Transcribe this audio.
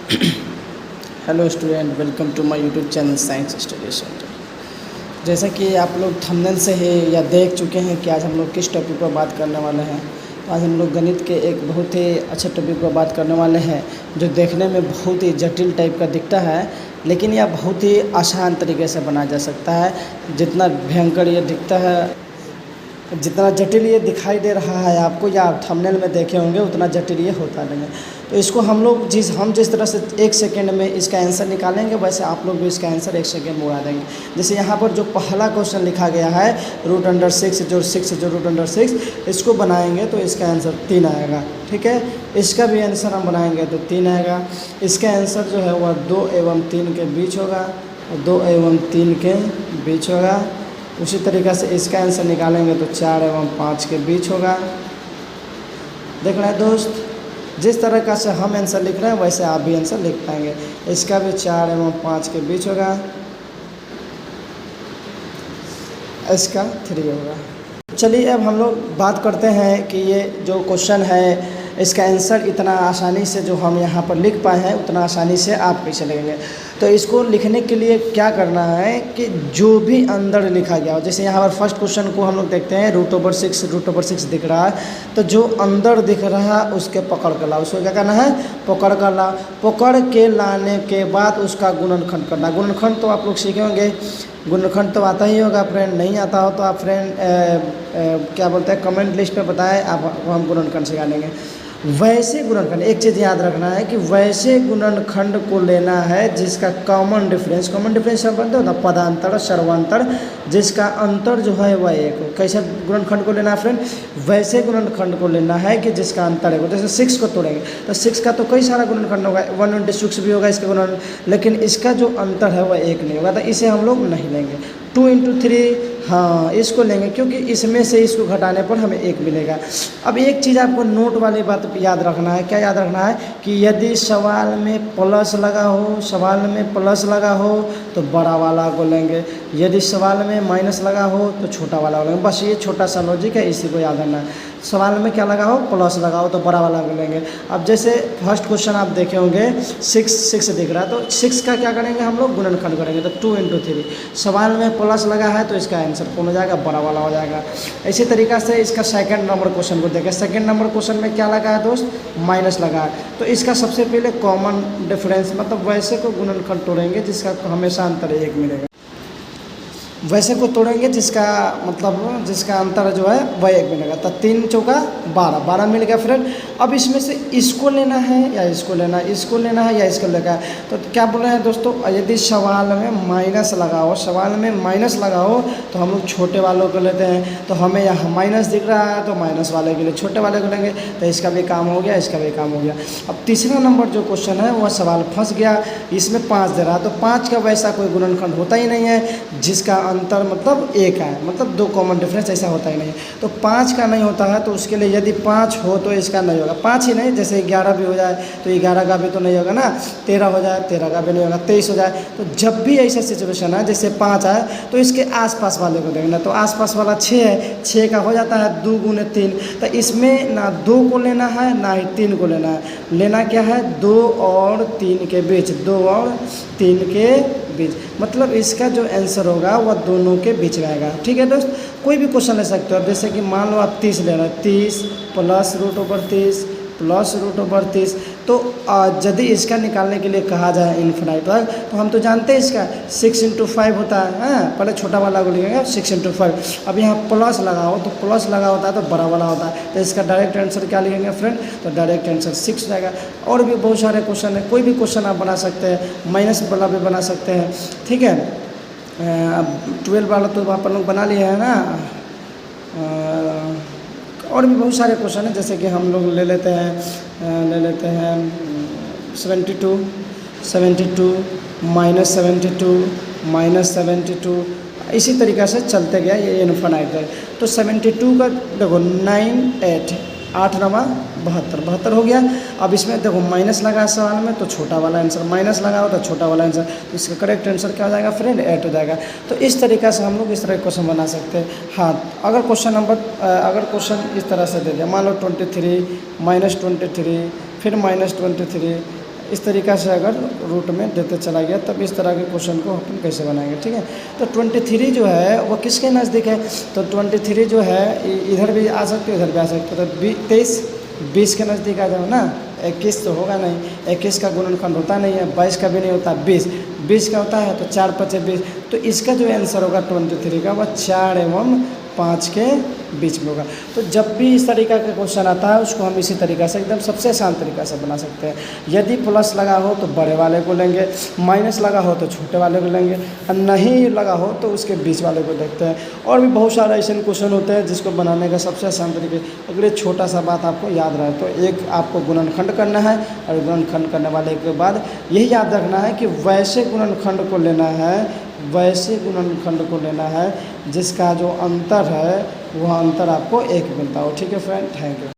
Hello student, welcome to my YouTube channel science study centre. जैसा कि आप लोग थंबनेल से ही या देख चुके हैं कि आज हम लोग किस टॉपिक पर बात करने वाले हैं। तो आज हम लोग गणित के एक बहुत ही अच्छे टॉपिक पर बात करने वाले हैं, जो देखने में बहुत ही जटिल टाइप का दिखता है, लेकिन यह बहुत ही आसान तरीके से बनाया जा सकता है। जितना भयंकर ये दिखता है, जितना जटिल ये दिखाई दे रहा है आपको या आप थंबनेल में देखे होंगे, उतना जटिल ये होता नहीं है। तो इसको हम लोग जिस तरह से 1 सेकेंड में इसका आंसर निकालेंगे, वैसे आप लोग भी इसका आंसर 1 सेकेंड में उड़ा देंगे। जैसे यहाँ पर जो पहला क्वेश्चन लिखा गया है √6 जो 6 जो √6, इसको बनाएंगे तो इसका आंसर 3 आएगा। ठीक है, इसका भी आंसर हम बनाएंगे तो 3 आएगा। इसका आंसर जो है वह 2 एवं 3 के बीच होगा, 2 एवं 3 के बीच होगा। उसी तरीक़े से इसका आंसर निकालेंगे तो 4 एवं 5 के बीच होगा। देख रहे हैं दोस्त, जिस तरह से हम आंसर लिख रहे हैं वैसे आप भी आंसर लिख पाएंगे। इसका भी 4 एवं 5 के बीच होगा, इसका 3 होगा। चलिए अब हम लोग बात करते हैं कि ये जो क्वेश्चन है, इसका आंसर इतना आसानी से जो हम यहाँ पर लिख पाए हैं, उतना आसानी से आप कैसे लिखेंगे। तो इसको लिखने के लिए क्या करना है कि जो भी अंदर लिखा गया हो, जैसे यहाँ पर फर्स्ट क्वेश्चन को हम लोग देखते हैं √6 दिख रहा है, तो जो अंदर दिख रहा है उसके पकड़ कर लाओ। उसको क्या करना है? पकड़ कर लाओ। पकड़ के लाने के बाद उसका गुणनखंड करना। गुणनखंड तो आप लोग सीखे होंगे, गुणनखंड तो आता ही होगा फ्रेंड। नहीं आता हो तो आप फ्रेंड क्या बोलते हैं, कमेंट लिस्ट पे बताएं, आप हम गुणनखंड सिखा देंगे। वैसे गुणनखंड, एक चीज़ याद रखना है कि वैसे गुणनखंड को लेना है जिसका कॉमन डिफरेंस सब बनते हो ना, पदांतर सर्वांतर, जिसका अंतर जो है वह 1 हो। कैसे गुणनखंड को लेना है फ्रेंड? वैसे गुणनखंड को लेना है कि जिसका अंतर है। जैसे 6 को तोड़ेंगे तो 6 का तो कई सारा गुणनखंड होगा, 1/6 भी होगा इसका गुणनखंड, लेकिन इसका जो अंतर है वह 1 नहीं होगा, तो इसे हम लोग नहीं लेंगे। 2×3 हाँ, इसको लेंगे क्योंकि इसमें से इसको घटाने पर हमें 1 मिलेगा। अब एक चीज़ आपको नोट वाली बात याद रखना है। क्या याद रखना है कि यदि सवाल में प्लस लगा हो तो बड़ा वाला को लेंगे, यदि सवाल में माइनस लगा हो तो छोटा वाला को लेंगे। बस ये छोटा सा लॉजिक है, इसी को याद रखना है। सवाल में क्या लगा हो? प्लस लगा हो तो बड़ा वाला को लेंगे। अब जैसे फर्स्ट क्वेश्चन आप देखे होंगे, 6 दिख रहा है, तो 6 का क्या करेंगे हम लोग? गुणनखंड करेंगे, तो 2×3। सवाल में प्लस लगा है तो इसका आंसर कौन हो जाएगा? बड़ा वाला हो जाएगा। इसी तरीक़ा से इसका सेकंड नंबर क्वेश्चन को देखें। सेकंड नंबर क्वेश्चन में क्या लगा है दोस्त? माइनस लगा है, तो इसका सबसे पहले कॉमन डिफरेंस मतलब वैसे को गुणनखंड तोड़ेंगे जिसका हमेशा अंतर 1 मिलेगा। वैसे को तोड़ेंगे जिसका मतलब जिसका अंतर जो है वह 1 मिलेगा, तो 3 चौका 12 मिल गया फ्रेंड। अब इसमें से इसको लेना है या इसको लेना है, इसको लेना है या इसको लेना है, तो क्या बोल रहे हैं दोस्तों? यदि सवाल में माइनस लगा हो, तो हम लोग छोटे वालों को लेते हैं। तो हमें यहाँ माइनस दिख रहा है तो माइनस वाले के लिए छोटे वाले को लेंगे, तो इसका भी काम हो गया, इसका भी काम हो गया। अब तीसरा नंबर जो क्वेश्चन है वह सवाल फंस गया, इसमें 5 दे रहा है, तो 5 का वैसा कोई गुणनखंड होता ही नहीं है जिसका अंतर मतलब 1 है, मतलब 2 कॉमन डिफरेंस, ऐसा होता ही नहीं। तो 5 का नहीं होता है, तो उसके लिए यदि 5 हो तो इसका नहीं होगा। 5 ही नहीं, जैसे 11 भी हो जाए तो 11 का भी तो नहीं होगा ना, 13 हो जाए 13 का भी नहीं होगा, 23 हो जाए। तो जब भी ऐसा सिचुएशन है जैसे 5 आए तो इसके आसपास वाले को देखना, तो आसपास वाला 6 है, 6 का हो जाता है 2×3, तो इसमें ना 2 को लेना है ना ही 3 को लेना है। लेना क्या है? 2 और 3 के बीच, 2 और 3 के बीच, मतलब इसका जो आंसर होगा वह दोनों के बीच रहेगा। ठीक है दोस्त, कोई भी क्वेश्चन ले सकते हो। जैसे कि मान लो आप 30 ले रहे हो, 30 प्लस √30, तो यदि इसका निकालने के लिए कहा जाए इन्फिनाइट तक, तो हम तो जानते हैं इसका 6×5 होता है। हाँ, पहले छोटा वाला को लिखेंगे 6×5। अब यहाँ प्लस लगा हो तो प्लस लगा होता है तो बड़ा वाला होता है, तो इसका डायरेक्ट आंसर क्या लिखेंगे फ्रेंड? तो डायरेक्ट आंसर 6 जाएगा। और भी बहुत सारे क्वेश्चन है, कोई भी क्वेश्चन आप बना सकते हैं, माइनस वाला भी बना सकते हैं। ठीक है, अब 12 वाला तो आप लोग बना लिए है ना। और भी बहुत सारे क्वेश्चन हैं, जैसे कि हम लोग ले लेते हैं 72 -72 इसी तरीक़े से चलते गया, ये इन्फिनाइट है। तो 72 का देखो 9 8 9 72 हो गया। अब इसमें देखो माइनस लगा सवाल में तो छोटा वाला आंसर, माइनस लगा हो तो छोटा वाला आंसर, तो इसका करेक्ट आंसर क्या हो जाएगा फ्रेंड? 8 हो जाएगा। तो इस तरीक़ा से हम लोग इस तरह का क्वेश्चन बना सकते हैं। हाँ, अगर क्वेश्चन इस तरह से दे दिया, मान लो 23 -23 फिर -23, इस तरीक़ा से अगर रूट में देते चला गया तब इस तरह के क्वेश्चन को अपन कैसे बनाएंगे, ठीक है। तो 23 जो है वो किसके नज़दीक है, तो 23 जो है इधर भी आ सकते हो इधर भी आ सकते हो, तो 23 20 के नज़दीक आ जाओ ना। 21 तो होगा नहीं, 21 का गुणनखंड होता नहीं है, 22 का भी नहीं होता, 20 का होता है, तो 4 × 5 = 20। तो इसका जो आंसर होगा 23 का वह 4 एवं 5 के बीच में होगा। तो जब भी इस तरीक़ा का क्वेश्चन आता है उसको हम इसी तरीक़ा से एकदम सबसे आसान तरीक़ा से बना सकते हैं। यदि प्लस लगा हो तो बड़े वाले को लेंगे, माइनस लगा हो तो छोटे वाले को लेंगे, और नहीं लगा हो तो उसके बीच वाले को देखते हैं। और भी बहुत सारे ऐसे क्वेश्चन होते हैं जिसको बनाने का सबसे आसान तरीके। अगर ये छोटा सा बात आपको याद रहे तो एक आपको गुणनखंड करना है, और गुणनखंड करने वाले के बाद यही याद रखना है कि वैसे गुणनखंड को लेना है, वैसे गुणनखंड को लेना है जिसका जो अंतर है वह अंतर आपको 1 मिलता हो। ठीक है फ्रेंड, थैंक यू।